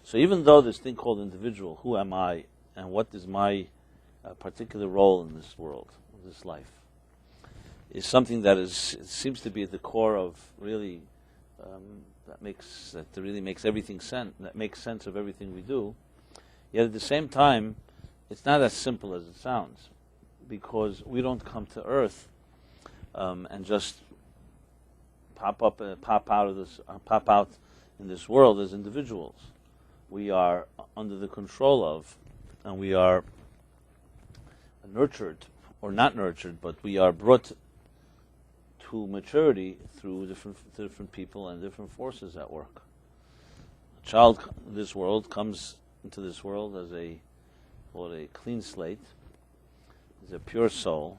So even though this thing called individual, who am I, and what is my particular role in this world, in this life, is something that seems to be at the core of really that really makes everything sense. That makes sense of everything we do. Yet at the same time, it's not as simple as it sounds, because we don't come to Earth and just pop out in this world as individuals. We are under the control of, and we are nurtured, or not nurtured, but we are brought to maturity through different people and different forces at work. A child in this world comes into this world as a clean slate, as a pure soul,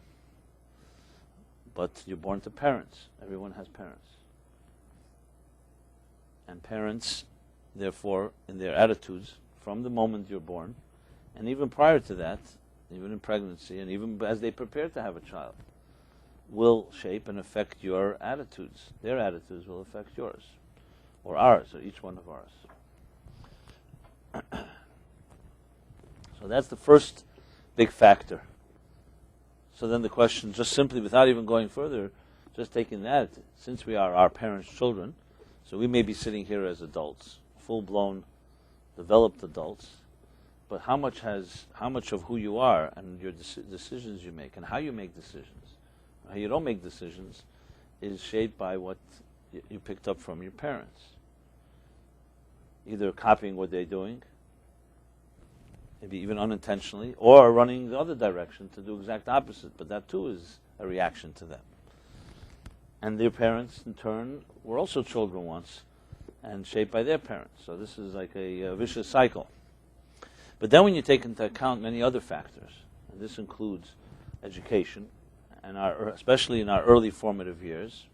but you're born to parents. Everyone has parents. And parents, therefore, in their attitudes, from the moment you're born, and even prior to that, even in pregnancy, and even as they prepare to have a child, will shape and affect your attitudes. Their attitudes will affect yours, or ours, or each one of ours. So that's the first big factor. So then the question, just simply, without even going further, just taking that, since we are our parents' children, so we may be sitting here as adults, full-blown, developed adults, but how much of who you are and your decisions you make, and how you make decisions, how you don't make decisions, is shaped by what you picked up from your parents. Either copying what they're doing, maybe even unintentionally, or running the other direction to do exact opposite, but that too is a reaction to them. And their parents, in turn, were also children once, and shaped by their parents. So this is like a vicious cycle. But then when you take into account many other factors, and this includes education, and especially in our early formative years,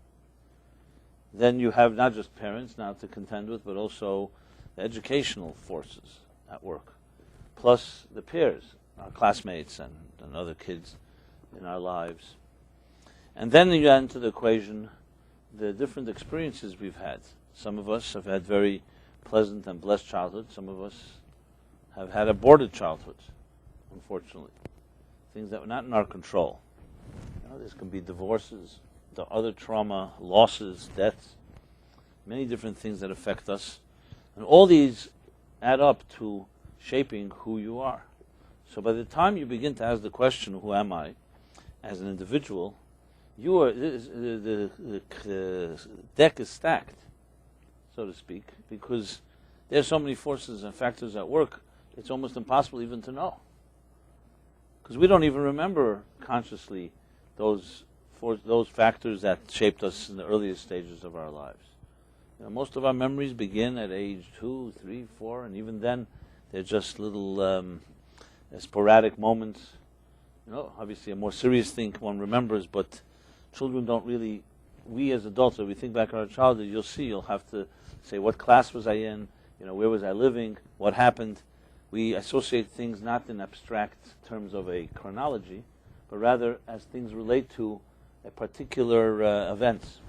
then you have not just parents now to contend with, but also the educational forces at work, plus the peers, our classmates and other kids in our lives. And then you add into the equation the different experiences we've had. Some of us have had very pleasant and blessed childhood. Some of us have had aborted childhoods, unfortunately. Things that were not in our control. This can be divorces, the other trauma, losses, deaths, many different things that affect us. And all these add up to shaping who you are. So by the time you begin to ask the question, who am I, as an individual, you are the deck is stacked, so to speak, because there's so many forces and factors at work, it's almost impossible even to know. Because we don't even remember consciously those factors that shaped us in the earliest stages of our lives. Most of our memories begin at age 2, 3, 4, and even then they're just little sporadic moments. Obviously a more serious thing one remembers, but children don't really, we as adults, if we think back on our childhood, you'll have to say, what class was I in? Where was I living? What happened? We associate things not in abstract terms of a chronology, but rather as things relate to a particular events.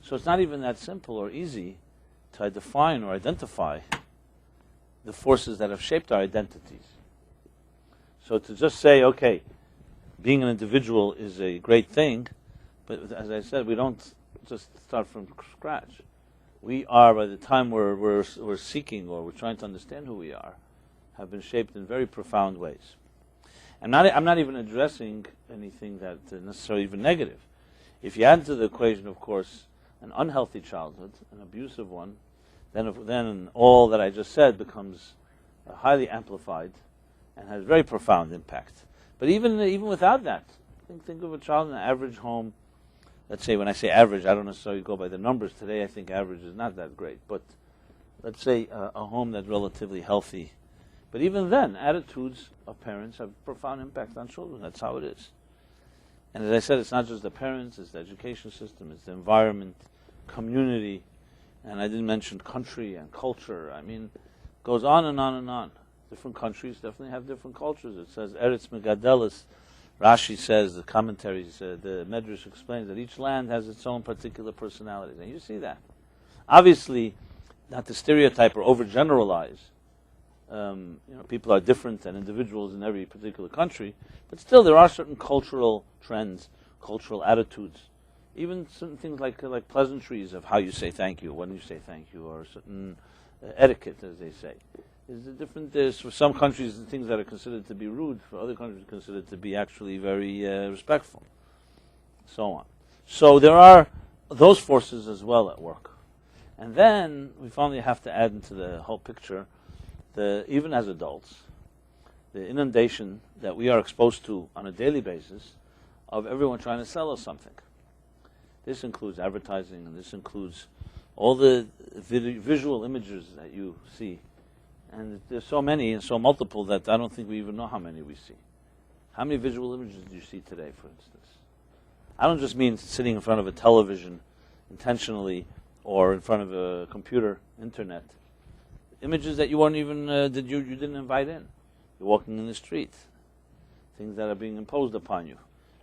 So it's not even that simple or easy to define or identify the forces that have shaped our identities. So to just say, okay, being an individual is a great thing, but as I said, we don't just start from scratch. We are, by the time we're seeking or we're trying to understand who we are, have been shaped in very profound ways. I'm not even addressing anything that necessarily even negative. If you add to the equation, of course, an unhealthy childhood, an abusive one, then all that I just said becomes highly amplified and has very profound impact. But even without that, think of a child in an average home. Let's say, when I say average, I don't necessarily go by the numbers. Today I think average is not that great. But let's say a home that's relatively healthy. But even then, attitudes of parents have profound impact on children. That's how it is. And as I said, it's not just the parents, it's the education system, it's the environment, community, and I didn't mention country and culture. I mean, it goes on and on and on. Different countries definitely have different cultures. It says, Eretz Megadelis, Rashi says, the commentaries, the Medrash explains that each land has its own particular personalities. And you see that. Obviously, not to stereotype or overgeneralize. People are different and individuals in every particular country, but still there are certain cultural trends, cultural attitudes, even certain things like pleasantries of how you say thank you, when you say thank you, or certain etiquette, as they say. There's for some countries things that are considered to be rude, for other countries considered to be actually very respectful, so on. So there are those forces as well at work. And then we finally have to add into the whole picture, even as adults, the inundation that we are exposed to on a daily basis of everyone trying to sell us something. This includes advertising, and this includes all the visual images that you see. And there's so many and so multiple that I don't think we even know how many we see. How many visual images do you see today, for instance? I don't just mean sitting in front of a television intentionally or in front of a computer, internet. Images that you weren't even, you didn't invite in. You're walking in the street. Things that are being imposed upon you.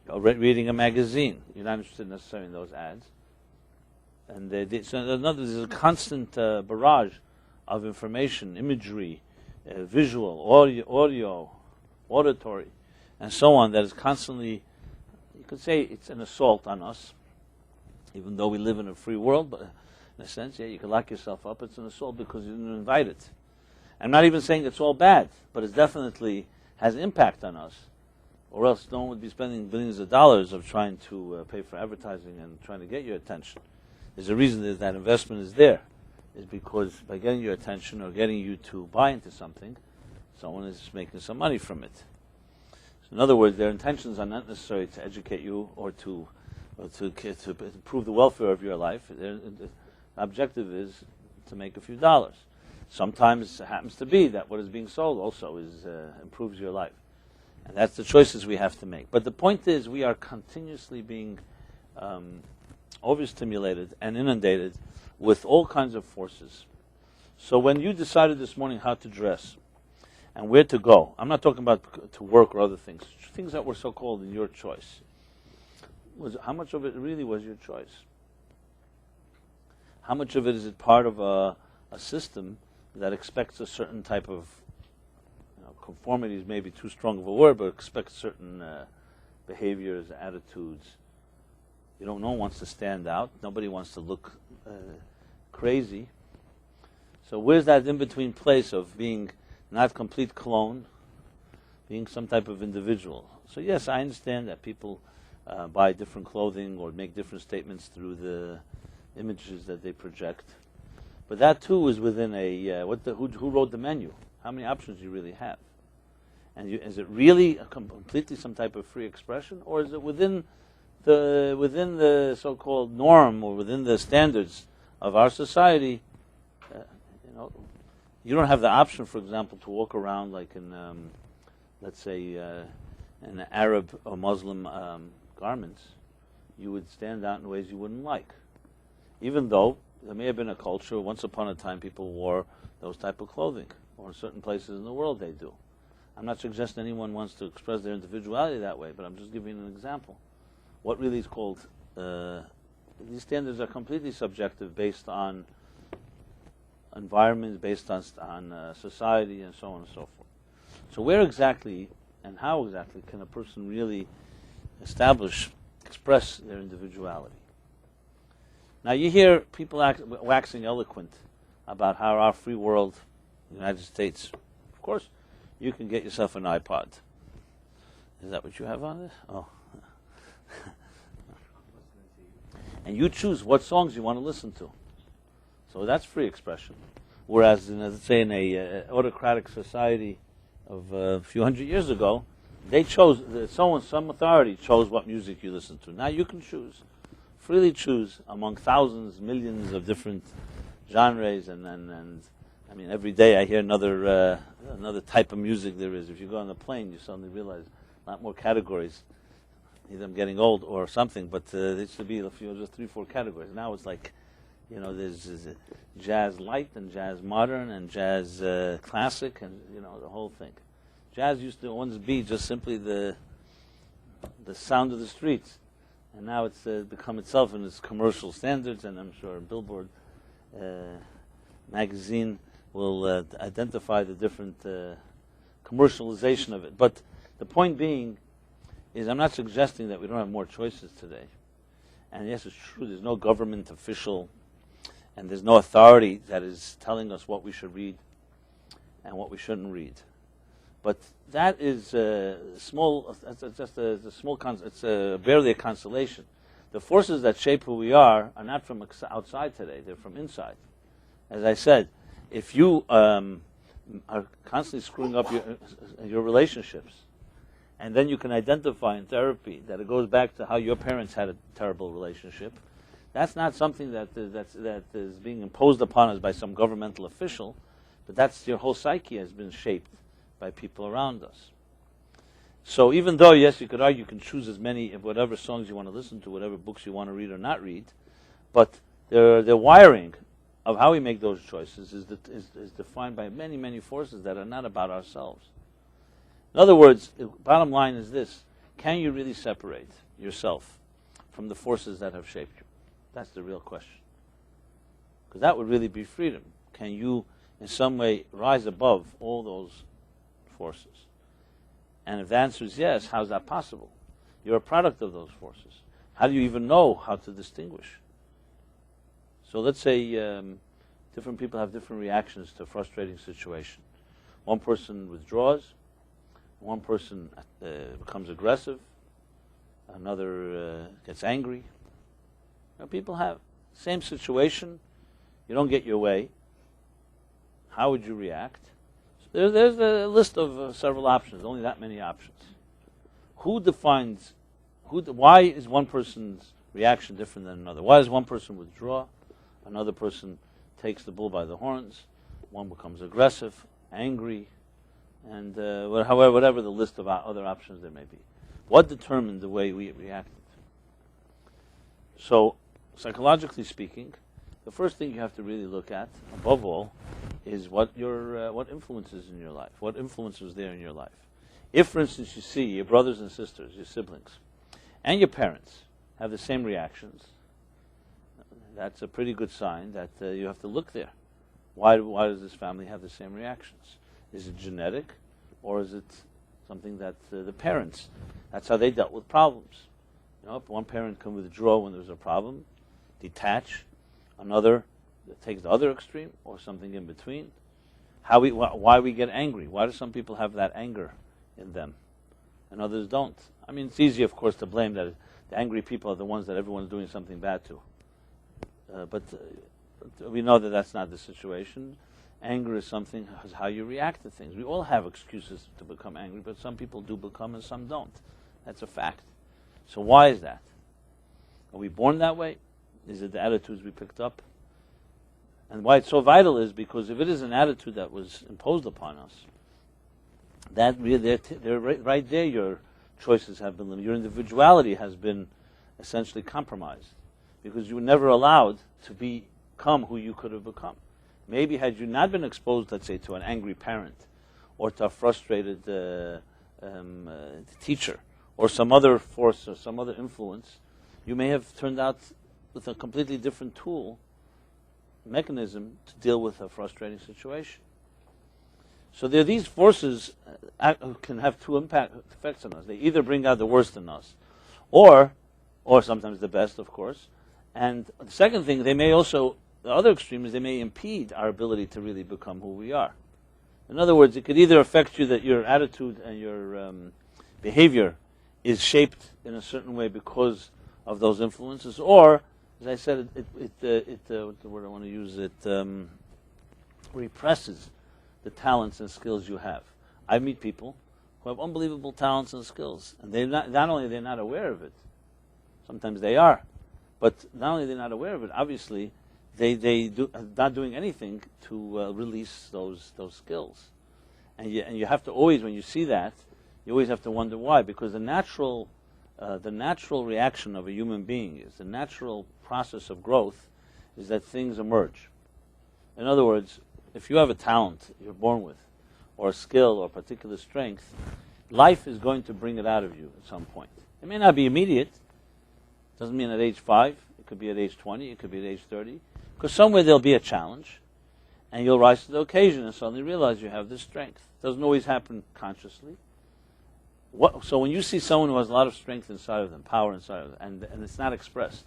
You're reading a magazine. You're not interested necessarily in those ads. And there's a constant barrage of information, imagery, visual, audio, auditory, and so on that is constantly, you could say it's an assault on us, even though we live in a free world, but in a sense, yeah, you can lock yourself up. It's an assault because you didn't invite it. I'm not even saying it's all bad, but it definitely has impact on us, or else no one would be spending billions of dollars of trying to pay for advertising and trying to get your attention. There's a reason that investment is there, is because by getting your attention or getting you to buy into something, someone is making some money from it. So in other words, their intentions are not necessarily to educate you or to improve the welfare of your life. The objective is to make a few dollars. Sometimes it happens to be that what is being sold also improves your life. And that's the choices we have to make. But the point is, we are continuously being overstimulated and inundated with all kinds of forces. So when you decided this morning how to dress and where to go, I'm not talking about to work or other things that were so-called in your choice. How much of it really was your choice? How much of it is it part of a system that expects a certain type of, conformity is maybe too strong of a word, but expects certain behaviors, attitudes. No one wants to stand out. Nobody wants to look crazy. So where's that in-between place of being not complete clone, being some type of individual? So yes, I understand that people buy different clothing or make different statements through the images that they project. But that too is within who wrote the menu? How many options do you really have? And is it really completely some type of free expression, or is it within the so-called norm or within the standards of our society? You don't have the option, for example, to walk around like in, let's say, in Arab or Muslim garments. You would stand out in ways you wouldn't like, even though there may have been a culture once upon a time people wore those type of clothing, or in certain places in the world they do. I'm not suggesting anyone wants to express their individuality that way, but I'm just giving an example. What really is called, these standards are completely subjective, based on environments, based on society, and so on and so forth. So where exactly and how exactly can a person really express their individuality? Now you hear people waxing eloquent about how our free world, the United States, of course, you can get yourself an iPod. Is that what you have on this? Oh. And you choose what songs you want to listen to. So that's free expression. Whereas, let's say, in a autocratic society of a few hundred years ago, they chose, some authority chose what music you listen to. Now you can freely choose among thousands, millions of different genres, and I mean, every day I hear another type of music there is. If you go on the plane, you suddenly realize a lot more categories. Either I'm getting old or something, but there used to be just 3-4 categories. Now it's like, there's jazz light and jazz modern and jazz classic, and the whole thing. Jazz used to once be just simply the sound of the streets, and now it's become itself in its commercial standards, and I'm sure Billboard magazine will identify the different commercialization of it. But the point being is I'm not suggesting that we don't have more choices today. And yes, it's true, there's no government official and there's no authority that is telling us what we should read and what we shouldn't read. But that is small. It's just a small. It's barely a consolation. The forces that shape who we are not from outside today; they're from inside. As I said, if you are constantly screwing up your relationships, and then you can identify in therapy that it goes back to how your parents had a terrible relationship, that's not something that is being imposed upon us by some governmental official, but that's your whole psyche has been shaped by people around us. So even though, yes, you could argue you can choose as many of whatever songs you want to listen to, whatever books you want to read or not read, but the wiring of how we make those choices is defined by many, many forces that are not about ourselves. In other words, the bottom line is this: can you really separate yourself from the forces that have shaped you? That's the real question. Because that would really be freedom. Can you, in some way, rise above all those forces? And if the answer is yes, how is that possible? You're a product of those forces. How do you even know how to distinguish? So let's say different people have different reactions to a frustrating situation. One person withdraws, one person becomes aggressive, another gets angry. People have same situation, you don't get your way. How would you react? So there's a list of several options, only that many options. Who defines, why is one person's reaction different than another? Why does one person withdraw? Another person takes the bull by the horns. One becomes aggressive, angry, and whatever the list of other options there may be. What determined the way we reacted? So, psychologically speaking, the first thing you have to really look at, above all, is what influences in your life. What influence was there in your life? If, for instance, you see your brothers and sisters, your siblings, and your parents have the same reactions, that's a pretty good sign that you have to look there. Why does this family have the same reactions? Is it genetic, or is it something that the parents, that's how they dealt with problems? If one parent can withdraw when there's a problem, detach, another takes the other extreme, or something in between. Why we get angry? Why do some people have that anger in them, and others don't? I mean, it's easy, of course, to blame that the angry people are the ones that everyone's doing something bad to. But we know that that's not the situation. Anger is something, is how you react to things. We all have excuses to become angry, but some people do become and some don't. That's a fact. So why is that? Are we born that way? Is it the attitudes we picked up? And why it's so vital is because if it is an attitude that was imposed upon us, that right there your choices have been limited. Your individuality has been essentially compromised because you were never allowed to become who you could have become. Maybe had you not been exposed, let's say, to an angry parent or to a frustrated teacher or some other force or some other influence, you may have turned out with a completely different mechanism to deal with a frustrating situation. So there are these forces can have two effects on us. They either bring out the worst in us, or sometimes the best, of course. And the second thing, they may also, the other extreme is they may impede our ability to really become who we are. In other words, it could either affect you that your attitude and your behavior is shaped in a certain way because of those influences, or, as I said, what's the word I want to use? It represses the talents and skills you have. I meet people who have unbelievable talents and skills, and they're not only they're not aware of it, sometimes they are, but not only they're not aware of it, obviously they not doing anything to release those skills, and you have to always, when you see that, you always have to wonder why, because the natural reaction of a human being is, the natural process of growth is that things emerge. In other words, if you have a talent you're born with, or a skill or a particular strength, life is going to bring it out of you at some point. It may not be immediate. Doesn't mean at age 5. It could be at age 20. It could be at age 30. Because somewhere there'll be a challenge. And you'll rise to the occasion and suddenly realize you have this strength. It doesn't always happen consciously. So when you see someone who has a lot of strength inside of them, power inside of them, and it's not expressed,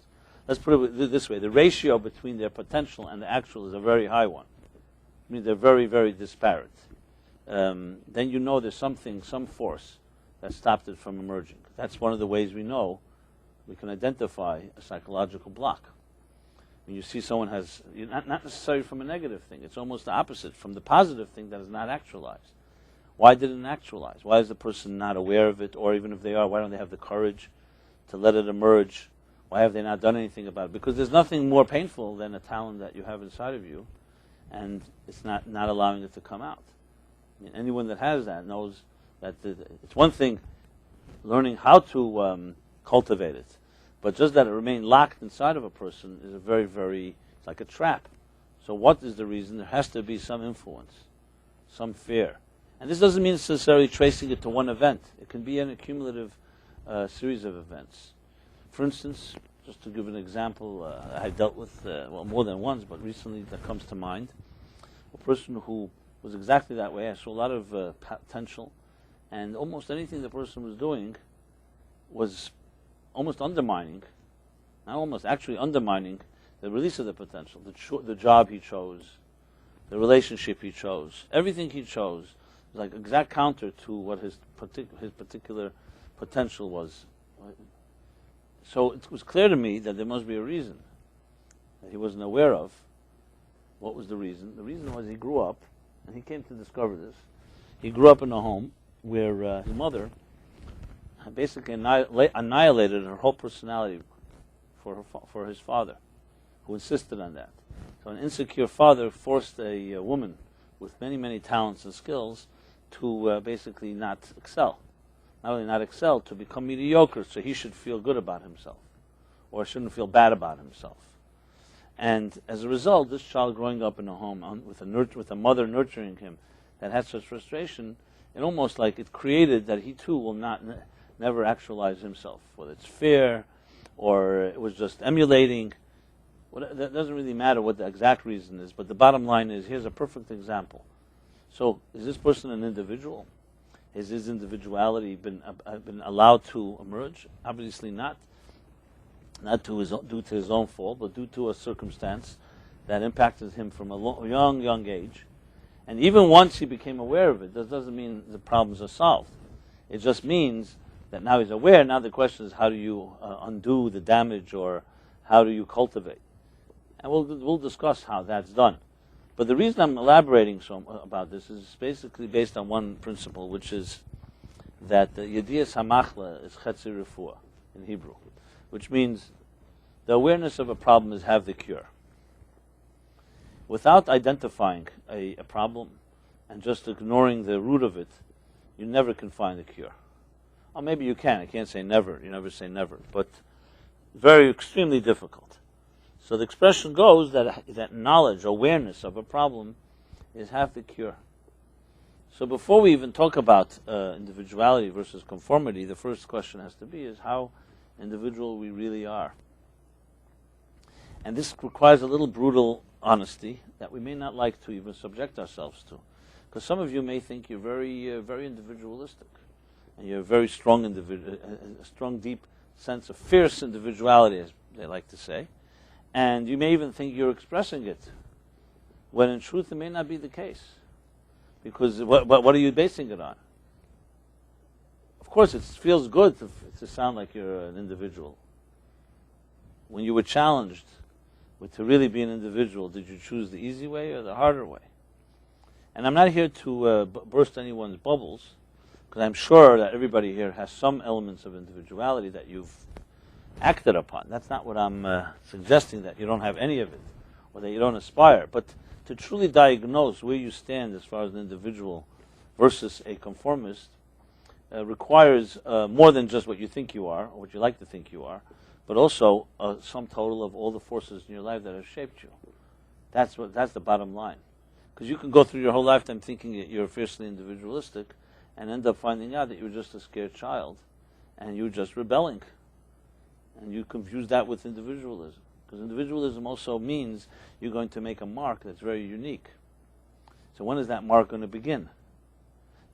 let's put it this way, the ratio between their potential and the actual is a very high one. I mean, they're very, very disparate. Then you know there's something, some force that stopped it from emerging. That's one of the ways we know we can identify a psychological block. When you see someone has, not necessarily from a negative thing, it's almost the opposite, from the positive thing that is not actualized. Why didn't it actualize? Why is the person not aware of it? Or even if they are, why don't they have the courage to let it emerge? Why have they not done anything about it? Because there's nothing more painful than a talent that you have inside of you, and it's not allowing it to come out. I mean, anyone that has that knows that it's one thing learning how to cultivate it, but just that it remain locked inside of a person is a very, very, it's like a trap. So what is the reason? There has to be some influence, some fear. And this doesn't mean necessarily tracing it to one event. It can be an accumulative series of events. For instance, just to give an example, I dealt with, more than once, but recently that comes to mind, a person who was exactly that way. I saw a lot of potential, and almost anything the person was doing was almost undermining, not almost, actually undermining the release of the potential, the job he chose, the relationship he chose, everything he chose was like exact counter to what his particular potential was. So it was clear to me that there must be a reason that he wasn't aware of. What was the reason? The reason was he grew up, and he came to discover this. He grew up in a home where his mother basically annihilated her whole personality for his father, who insisted on that. So an insecure father forced a woman with many, many talents and skills to basically not excel. Not only not excel, to become mediocre, so he should feel good about himself, or shouldn't feel bad about himself. And as a result, this child growing up in a home with a mother nurturing him that had such frustration, it almost like it created that he too will never actualize himself, whether it's fear or it was just emulating. That doesn't really matter what the exact reason is, but the bottom line is, here's a perfect example. So, is this person an individual? Has his individuality been allowed to emerge? Obviously not. Not due to his own fault, but due to a circumstance that impacted him from a young age. And even once he became aware of it, that doesn't mean the problems are solved. It just means that now he's aware. Now the question is, how do you undo the damage, or how do you cultivate? And we'll discuss how that's done. But the reason I'm elaborating about this is basically based on one principle, which is that Yediyas HaMachla is Chetzi Refuah in Hebrew, which means the awareness of a problem is have the cure. Without identifying a problem and just ignoring the root of it, you never can find the cure. Or maybe you can. I can't say never. You never say never. But very extremely difficult. So the expression goes that knowledge, awareness of a problem is half the cure. So before we even talk about individuality versus conformity, the first question has to be is how individual we really are. And this requires a little brutal honesty that we may not like to even subject ourselves to. Because some of you may think you're very, very individualistic. And you're a very strong a strong, deep sense of fierce individuality, as they like to say. And you may even think you're expressing it, when in truth it may not be the case. Because what are you basing it on? Of course, it feels good to sound like you're an individual. When you were challenged to really be an individual, did you choose the easy way or the harder way? And I'm not here to burst anyone's bubbles, because I'm sure that everybody here has some elements of individuality that you've acted upon. That's not what I'm suggesting, that you don't have any of it, or that you don't aspire. But to truly diagnose where you stand as far as an individual versus a conformist requires more than just what you think you are, or what you like to think you are, but also a sum total of all the forces in your life that have shaped you. That's the bottom line. Because you can go through your whole lifetime thinking that you're fiercely individualistic, and end up finding out that you were just a scared child, and you were just rebelling. And you confuse that with individualism. Because individualism also means you're going to make a mark that's very unique. So when is that mark going to begin?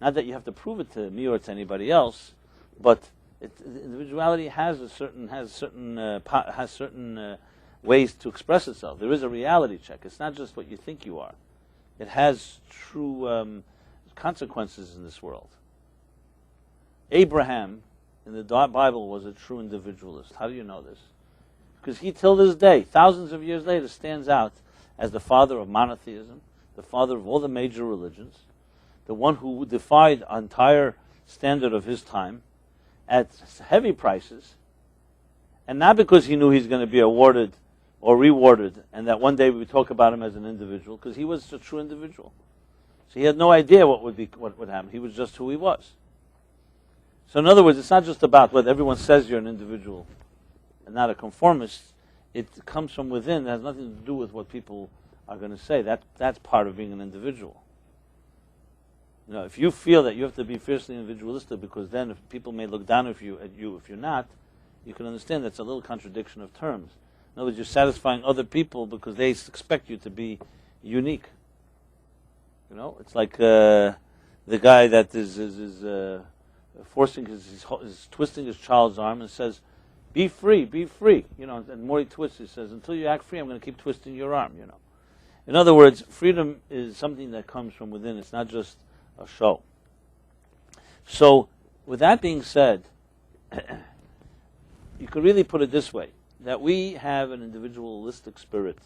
Not that you have to prove it to me or to anybody else, but individuality has certain ways to express itself. There is a reality check. It's not just what you think you are. It has true consequences in this world. Abraham in the Bible was a true individualist. How do you know this? Because he, till this day, thousands of years later, stands out as the father of monotheism, the father of all the major religions, the one who defied the entire standard of his time at heavy prices, and not because he knew he's going to be awarded or rewarded, and that one day we would talk about him as an individual, because he was a true individual. So he had no idea what would happen. He was just who he was. So in other words, it's not just about whether everyone says you're an individual and not a conformist. It comes from within. It has nothing to do with what people are going to say. That's part of being an individual. You know, if you feel that you have to be fiercely individualistic because then if people may look down at you if you're not, you can understand that's a little contradiction of terms. In other words, you're satisfying other people because they expect you to be unique. You know, it's like the guy that is forcing is twisting his child's arm and says, "Be free, be free." You know, and the more he twists, he says, "Until you act free, I'm going to keep twisting your arm." You know, in other words, freedom is something that comes from within. It's not just a show. So, with that being said, you could really put it this way: that we have an individualistic spirit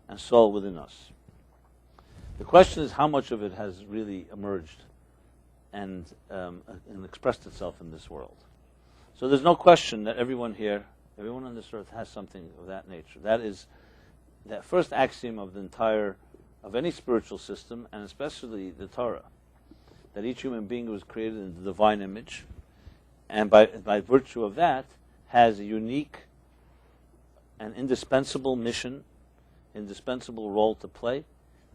and soul within us. The question is how much of it has really emerged and expressed itself in this world. So there's no question that everyone here, everyone on this earth has something of that nature. That is that first axiom of of any spiritual system, and especially the Torah, that each human being was created in the divine image, and by virtue of that has a unique and indispensable mission, indispensable role to play,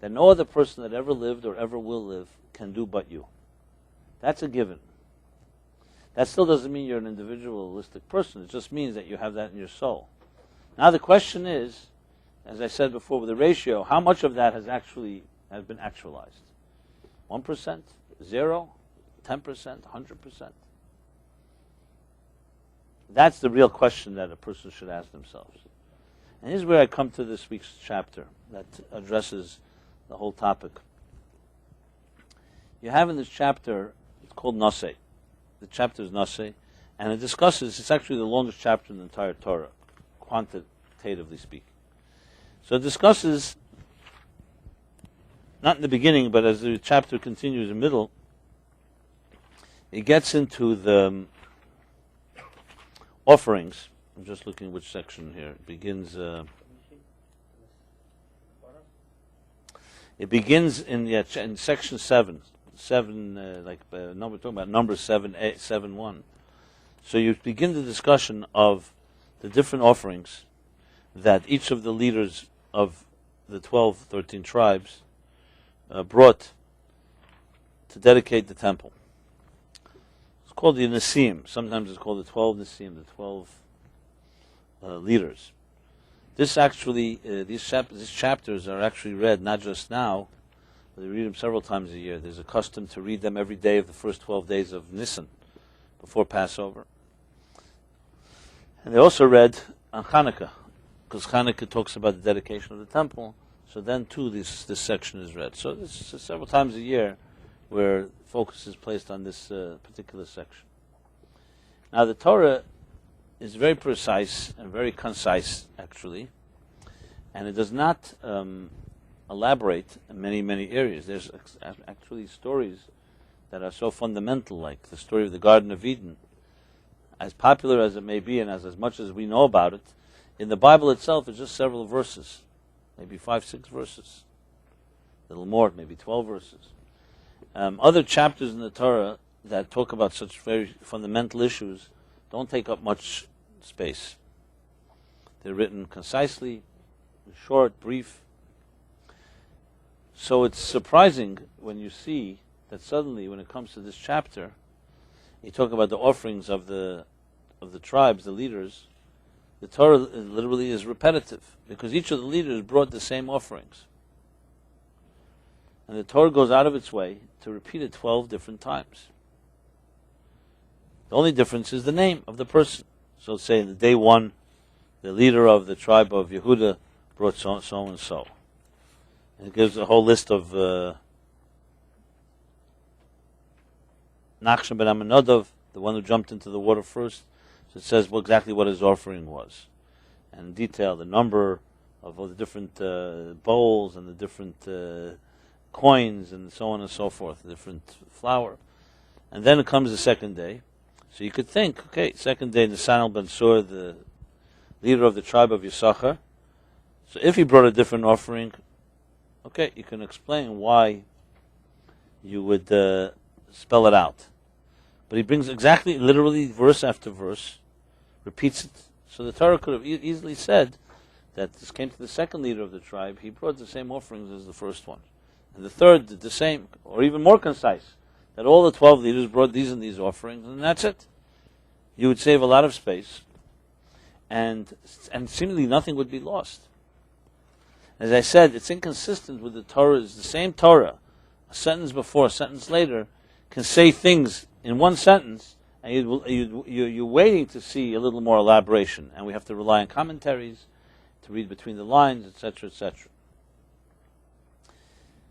that no other person that ever lived or ever will live can do but you. That's a given. That still doesn't mean you're an individualistic person. It just means that you have that in your soul. Now the question is, as I said before with the ratio, how much of that has been actualized? 1%? 0? 10%? 100%? That's the real question that a person should ask themselves. And here's where I come to this week's chapter that addresses the whole topic. You have in this chapter, it's called Naseh. The chapter is Naseh, and it discusses, it's actually the longest chapter in the entire Torah, quantitatively speaking. So it discusses, not in the beginning, but as the chapter continues in the middle, it gets into the offerings. I'm just looking which section here. It begins in section 7. We're talking about number 7:1. So you begin the discussion of the different offerings that each of the leaders of the 13 tribes brought to dedicate the temple. It's called the Nisim. Sometimes it's called the 12 Nisim, the 12 leaders. These chapters are actually read not just now, but they read them several times a year. There's a custom to read them every day of the first 12 days of Nisan, before Passover. And they also read on Hanukkah, because Hanukkah talks about the dedication of the temple. So then too this section is read. So this is several times a year where focus is placed on this particular section. Now the Torah is very precise and very concise, actually, and it does not elaborate in many, many areas. There's actually stories that are so fundamental, like the story of the Garden of Eden. As popular as it may be, and as much as we know about it, in the Bible itself, it's just several verses, maybe 5-6 verses, a little more, maybe 12 verses. Other chapters in the Torah that talk about such very fundamental issues don't take up much space. They're written concisely, short, brief. So it's surprising when you see that suddenly, when it comes to this chapter, you talk about the offerings of the tribes, the leaders. The Torah literally is repetitive, because each of the leaders brought the same offerings. And the Torah goes out of its way to repeat it 12 different times. The only difference is the name of the person. So say in the day one, the leader of the tribe of Yehuda brought so and so. And it gives a whole list of Nachshon ben Amminadab, the one who jumped into the water first. So it says exactly what his offering was. And in detail, the number of all the different bowls and the different coins and so on and so forth, the different flour. And then it comes the second day. So you could think, okay, second day, Nisanel ben Sur, the leader of the tribe of Yisachar. So if he brought a different offering, okay, you can explain why you would spell it out. But he brings exactly, literally, verse after verse, repeats it. So the Torah could have easily said that this came to the second leader of the tribe, he brought the same offerings as the first one. And the third did the same, or even more concise, that all the 12 leaders brought these and these offerings, and that's it. You would save a lot of space, and seemingly nothing would be lost. As I said, it's inconsistent with the Torah. It's the same Torah. A sentence before, a sentence later, can say things in one sentence, and you're waiting to see a little more elaboration, and we have to rely on commentaries to read between the lines, etc., etc.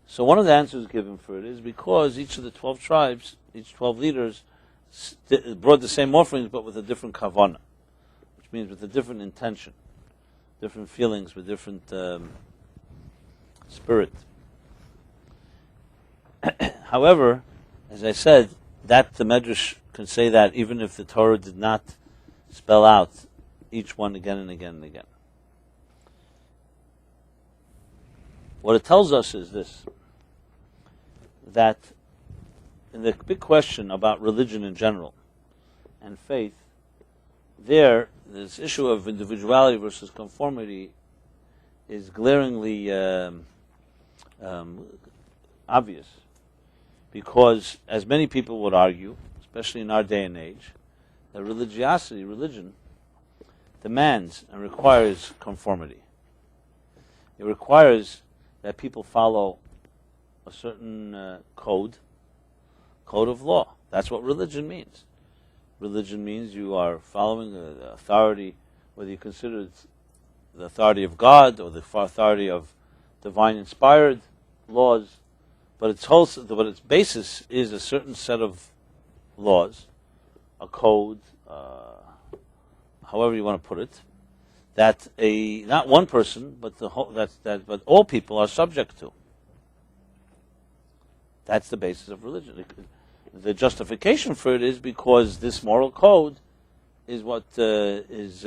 So one of the answers given for it is because each of the 12 tribes, each 12 leaders, brought the same offerings but with a different kavanah, which means with a different intention, different feelings, with different spirit. However, as I said, that the Medrash can say that even if the Torah did not spell out each one again and again and again. What it tells us is this, that in the big question about religion in general and faith, this issue of individuality versus conformity is glaringly obvious. Because, as many people would argue, especially in our day and age, that religion, demands and requires conformity. It requires that people follow a certain code of law. That's what religion means. Religion means you are following the authority, whether you consider it the authority of God or the authority of divine inspired laws, but its basis is a certain set of laws, a code, however you want to put it, that not one person, but but all people are subject to. That's the basis of religion. The justification for it is because this moral code is what is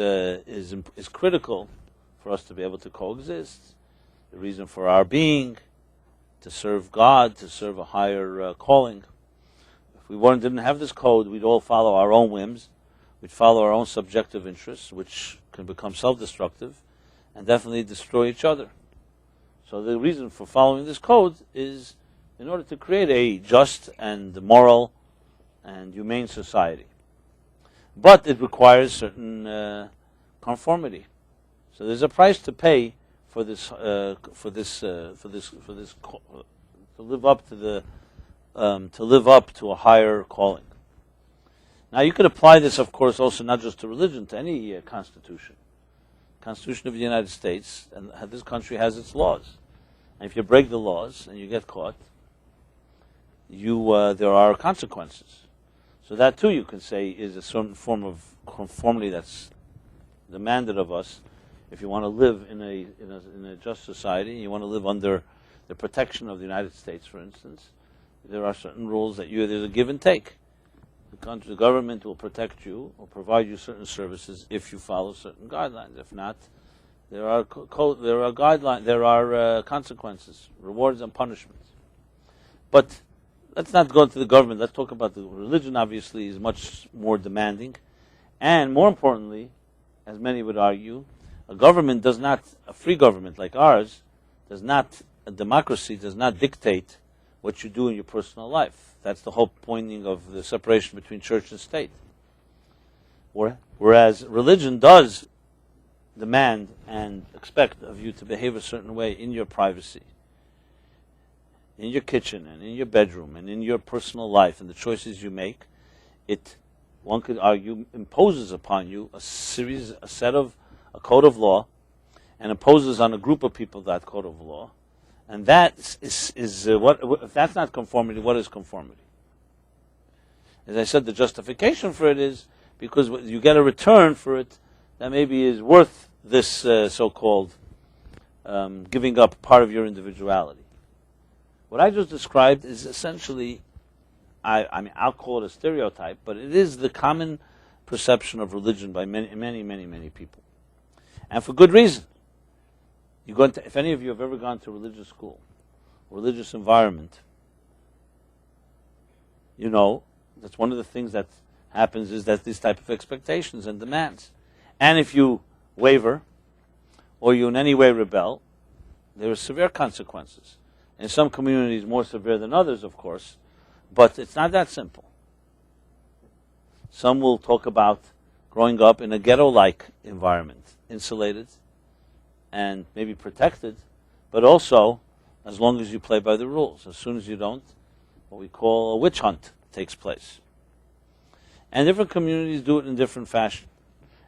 critical for us to be able to coexist. The reason for our being, to serve God, to serve a higher calling. If we didn't have this code, we'd all follow our own whims. We'd follow our own subjective interests, which can become self-destructive and definitely destroy each other. So the reason for following this code is in order to create a just and moral and humane society. But it requires certain conformity. So there's a price to pay for this to live up to a higher calling. Now you could apply this, of course, also not just to religion, to any constitution. Constitution of the United States, and this country has its laws. And if you break the laws and you get caught, there are consequences. So that too, you can say, is a certain form of conformity that's demanded of us. If you want to live in a just society, you want to live under the protection of the United States, for instance, there are certain rules that there's a give and take. The government will protect you or provide you certain services if you follow certain guidelines. If not, there are guidelines, there are consequences, rewards and punishments. But let's not go to the government. Let's talk about the religion. Obviously, is much more demanding, and more importantly, as many would argue, a free government like ours, a democracy does not dictate what you do in your personal life. That's the whole pointing of the separation between church and state. Whereas religion does demand and expect of you to behave a certain way in your privacy, in your kitchen and in your bedroom and in your personal life and the choices you make, one could argue, imposes upon you a code of law, and imposes on a group of people that code of law, and that is what. If that's not conformity, what is conformity? As I said, the justification for it is because you get a return for it that maybe is worth this so-called giving up part of your individuality. What I just described is essentially, I'll call it a stereotype, but it is the common perception of religion by many, many, many, many people, and for good reason. If any of you have ever gone to religious school, religious environment, you know that's one of the things that happens is that these type of expectations and demands, and if you waver or you in any way rebel, there are severe consequences. In some communities, more severe than others, of course, but it's not that simple. Some will talk about growing up in a ghetto-like environment, insulated and maybe protected, but also as long as you play by the rules. As soon as you don't, what we call a witch hunt takes place. And different communities do it in different fashion.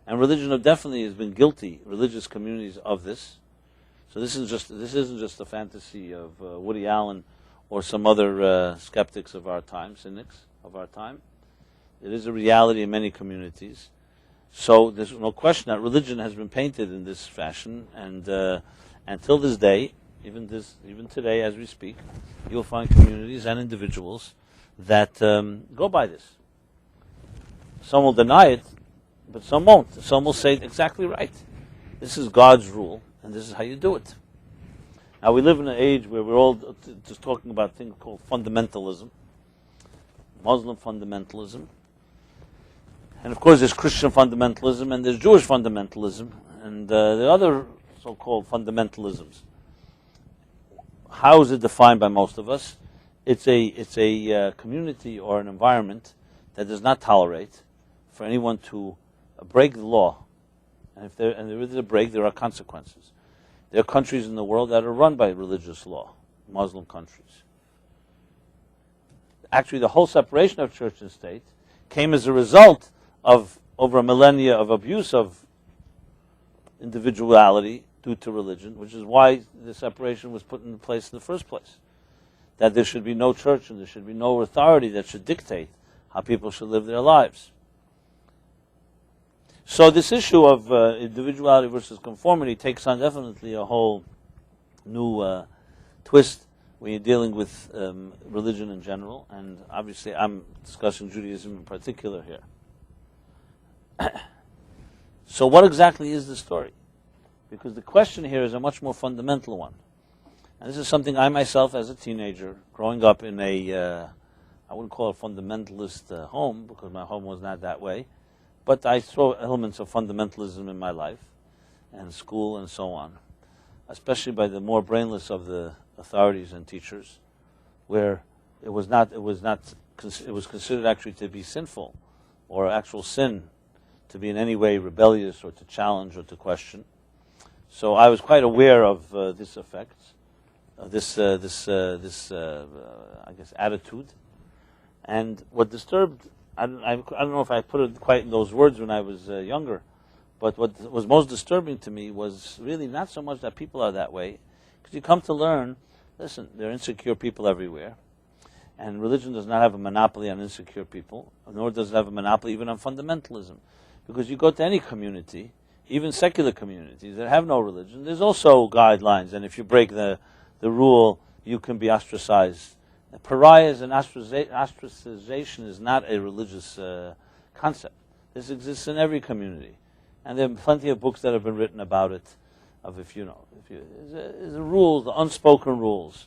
And religion definitely has been guilty, religious communities, of this. So this isn't just a fantasy of Woody Allen or some other skeptics of our time, cynics of our time. It is a reality in many communities. So there's no question that religion has been painted in this fashion, and until this day, even today as we speak, you'll find communities and individuals that go by this. Some will deny it, but some won't. Some will say exactly right. This is God's rule, and this is how you do it. Now we live in an age where we're all just talking about a thing called fundamentalism, Muslim fundamentalism. And of course there's Christian fundamentalism and there's Jewish fundamentalism and there are other so-called fundamentalisms. How is it defined by most of us? It's a community or an environment that does not tolerate for anyone to break the law. And if there is a break, there are consequences. There are countries in the world that are run by religious law, Muslim countries. Actually, the whole separation of church and state came as a result of over a millennia of abuse of individuality due to religion, which is why the separation was put in place in the first place. That there should be no church and there should be no authority that should dictate how people should live their lives. So this issue of individuality versus conformity takes on definitely a whole new twist when you're dealing with religion in general, and obviously I'm discussing Judaism in particular here. So what exactly is the story? Because the question here is a much more fundamental one. And this is something I myself, as a teenager, growing up in I wouldn't call it a fundamentalist home, because my home was not that way, but I saw elements of fundamentalism in my life, and school and so on, especially by the more brainless of the authorities and teachers, where it was considered actually to be sinful, or actual sin, to be in any way rebellious or to challenge or to question. So I was quite aware of this effect, this attitude, and what disturbed. I don't know if I put it quite in those words when I was younger, but what was most disturbing to me was really not so much that people are that way, because you come to learn. Listen, there are insecure people everywhere, and religion does not have a monopoly on insecure people, nor does it have a monopoly even on fundamentalism. Because you go to any community, even secular communities that have no religion, there's also guidelines, and if you break the rule, you can be ostracized. Pariahs and ostracization is not a religious concept. This exists in every community, and there are plenty of books that have been written about it. There's a rules, the unspoken rules,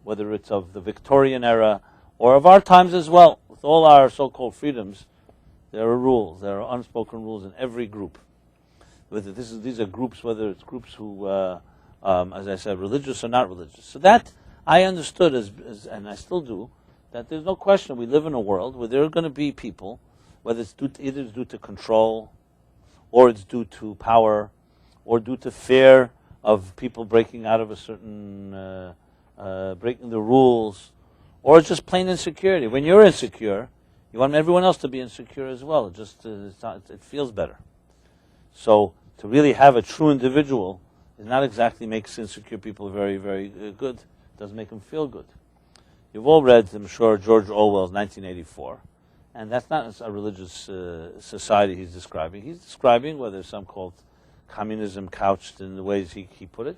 whether it's of the Victorian era or of our times as well. With all our so-called freedoms, there are rules. There are unspoken rules in every group. These are groups, whether it's groups who, as I said, religious or not religious. So that I understood, and I still do, that there's no question we live in a world where there are going to be people, whether it's either due to control, or it's due to power, or due to fear of people breaking out of a certain breaking the rules, or just plain insecurity. When you're insecure, you want everyone else to be insecure as well. It feels better. So to really have a true individual is not exactly makes insecure people very, very good. It doesn't make them feel good. You've all read, I'm sure, George Orwell's 1984. And that's not a religious society he's describing. He's describing whether some called communism couched in the ways he put it,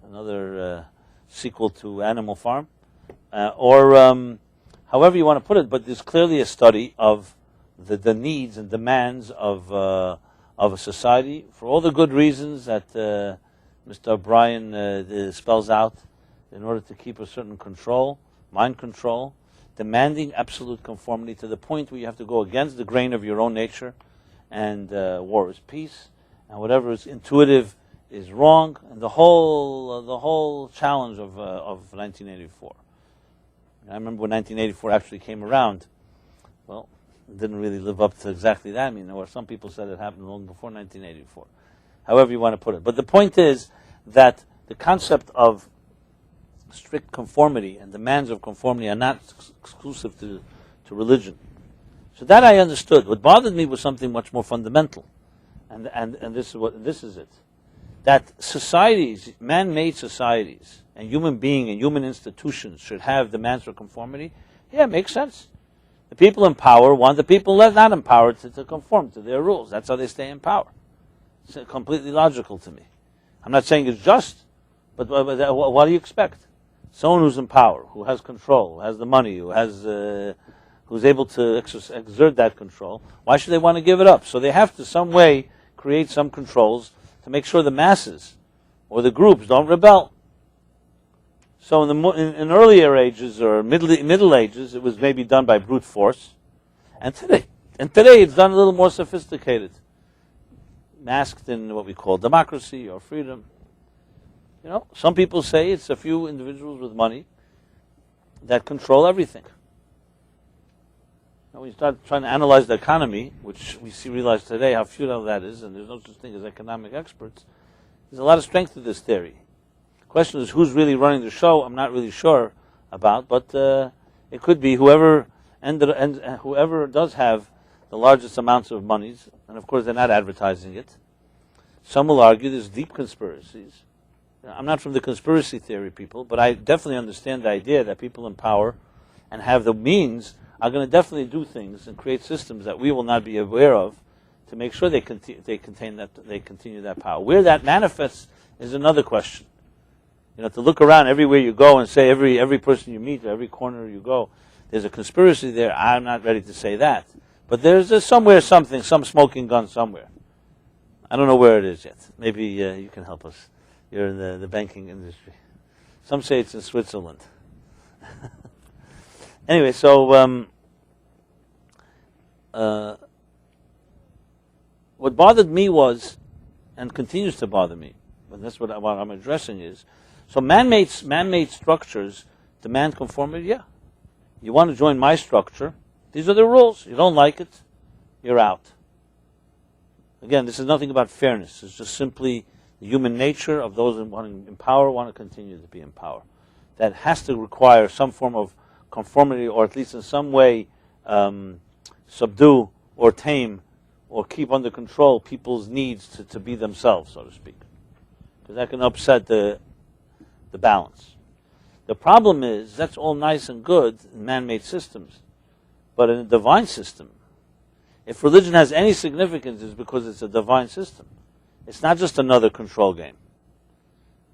another sequel to Animal Farm, or however you want to put it. But there's clearly a study of the needs and demands of a society for all the good reasons that Mr. O'Brien spells out in order to keep a certain control, mind control, demanding absolute conformity to the point where you have to go against the grain of your own nature, and war is peace, and whatever is intuitive is wrong, and the whole challenge of 1984. I remember when 1984 actually came around. Well, it didn't really live up to exactly that. I mean, or some people said it happened long before 1984. However you want to put it. But the point is that the concept of strict conformity and demands of conformity are not exclusive to religion. So that I understood. What bothered me was something much more fundamental, and this is it. That societies, man-made societies, and human being and human institutions should have demands for conformity. Yeah, it makes sense. The people in power want the people not empowered to conform to their rules. That's how they stay in power. It's completely logical to me. I'm not saying it's just, but what do you expect? Someone who's in power, who has control, who has the money, who's able to exert that control, why should they want to give it up? So they have to some way create some controls to make sure the masses or the groups don't rebel. So in earlier ages or middle ages, it was maybe done by brute force, and today it's done a little more sophisticated, masked in what we call democracy or freedom. You know, some people say it's a few individuals with money that control everything. Now, when you start trying to analyze the economy, which we realize today how futile that is, and there's no such thing as economic experts, there's a lot of strength to this theory. The question is who's really running the show. I'm not really sure about, but it could be whoever does have the largest amounts of monies, and of course they're not advertising it. Some will argue there's deep conspiracies. I'm not from the conspiracy theory people, but I definitely understand the idea that people in power and have the means are going to definitely do things and create systems that we will not be aware of to make sure they continue that power. Where that manifests is another question. You know, to look around everywhere you go and say every person you meet, or every corner you go, there's a conspiracy there. I'm not ready to say that, but there's somewhere something, some smoking gun somewhere. I don't know where it is yet. Maybe you can help us. You're in the banking industry. Some say it's in Switzerland. Anyway, so what bothered me was, and continues to bother me, and that's what I'm addressing is, so man-made structures demand conformity. Yeah, you want to join my structure. These are the rules. You don't like it, you're out. Again, this is nothing about fairness. It's just simply the human nature of those in power want to continue to be in power. That has to require some form of conformity, or at least in some way subdue or tame or keep under control people's needs to be themselves, so to speak. Because that can upset the balance. The problem is, that's all nice and good in man-made systems, but in a divine system, if religion has any significance, it's because it's a divine system. It's not just another control game.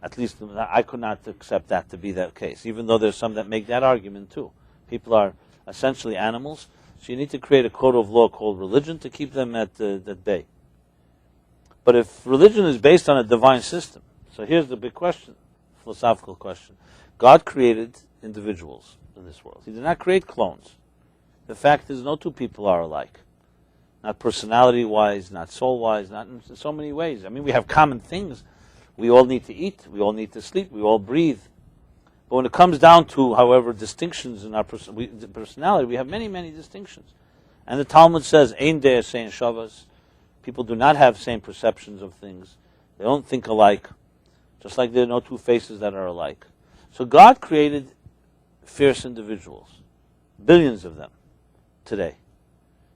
At least I could not accept that to be that case, even though there's some that make that argument too. People are essentially animals, so you need to create a code of law called religion to keep them at bay. But if religion is based on a divine system, so here's the big question, philosophical question. God created individuals in this world. He did not create clones. The fact is, no two people are alike. Not personality-wise, not soul-wise, not in so many ways. I mean, we have common things. We all need to eat. We all need to sleep. We all breathe. But when it comes down to, however, distinctions in our personality, we have many, many distinctions. And the Talmud says, Ein de'er sein shavas. People do not have same perceptions of things. They don't think alike, just like there are no two faces that are alike. So God created fierce individuals, billions of them today.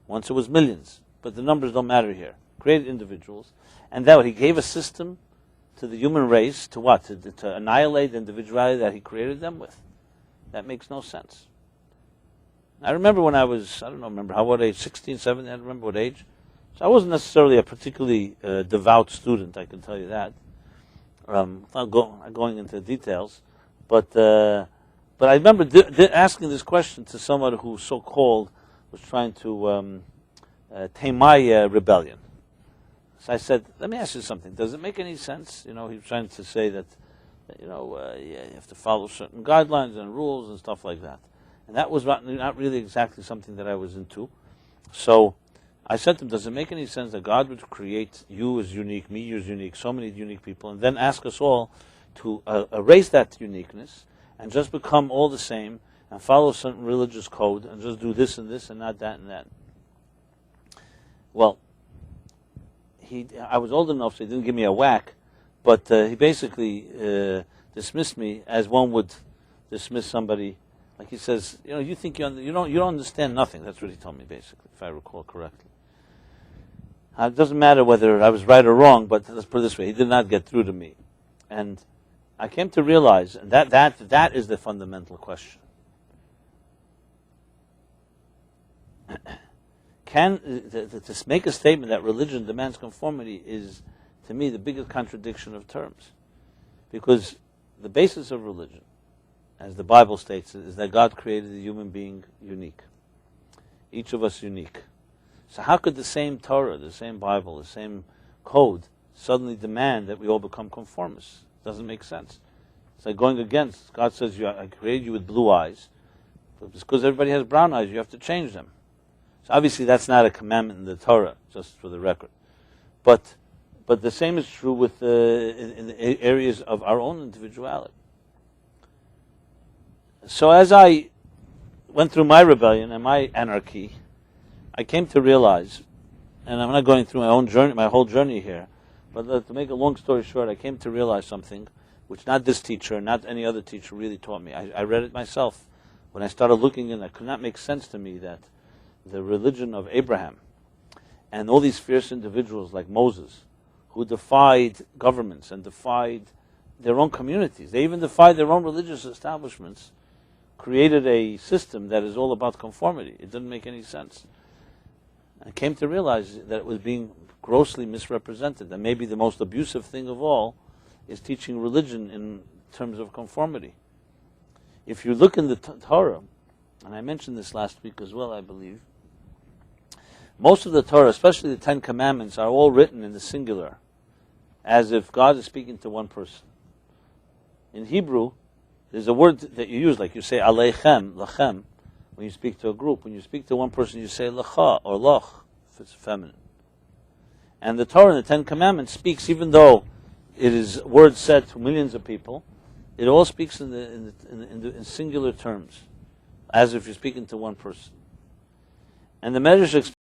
Once it was millions, but the numbers don't matter here. Created individuals, and that He gave a system to the human race to what? To annihilate the individuality that He created them with. That makes no sense. I remember when I was, I don't know, remember what age, 16, 17, I don't remember what age. So I wasn't necessarily a particularly devout student, I can tell you that. Without going into details. But I remember asking this question to someone who so-called was trying to tame my rebellion. So I said, let me ask you something. Does it make any sense? He was trying to say that, you have to follow certain guidelines and rules and stuff like that. And that was not really exactly something that I was into. So I said to him, does it make any sense that God would create you as unique, me as unique, so many unique people, and then ask us all to erase that uniqueness and just become all the same and follow a certain religious code and just do this and this and not that and that? Well, I was old enough, so he didn't give me a whack, but he basically dismissed me as one would dismiss somebody. Like he says, you think you don't understand nothing. That's what he told me, basically, if I recall correctly. It doesn't matter whether I was right or wrong, but let's put it this way: he did not get through to me, and I came to realize that is the fundamental question. To make a statement that religion demands conformity is, to me, the biggest contradiction of terms, because the basis of religion, as the Bible states, is that God created the human being unique. Each of us unique. So how could the same Torah, the same Bible, the same code suddenly demand that we all become conformists? It doesn't make sense. It's like going against. God says, I created you with blue eyes, but because everybody has brown eyes, you have to change them. So obviously that's not a commandment in the Torah, just for the record. But the same is true with in the areas of our own individuality. So as I went through my rebellion and my anarchy, I came to realize, and I'm not going through my own journey, my whole journey here, but to make a long story short, I came to realize something which not this teacher, not any other teacher really taught me. I read it myself. When I started looking in, it could not make sense to me that the religion of Abraham and all these fierce individuals like Moses, who defied governments and defied their own communities, they even defied their own religious establishments, created a system that is all about conformity. It didn't make any sense. I came to realize that it was being grossly misrepresented, and maybe the most abusive thing of all is teaching religion in terms of conformity. If you look in the Torah, and I mentioned this last week as well, I believe, most of the Torah, especially the Ten Commandments, are all written in the singular, as if God is speaking to one person. In Hebrew, there's a word that you use, like you say aleichem, lachem, when you speak to a group. When you speak to one person, you say lecha or loch, if it's feminine. And the Torah, in the Ten Commandments, speaks, even though it is words said to millions of people, it all speaks in singular terms, as if you're speaking to one person. And the Medrash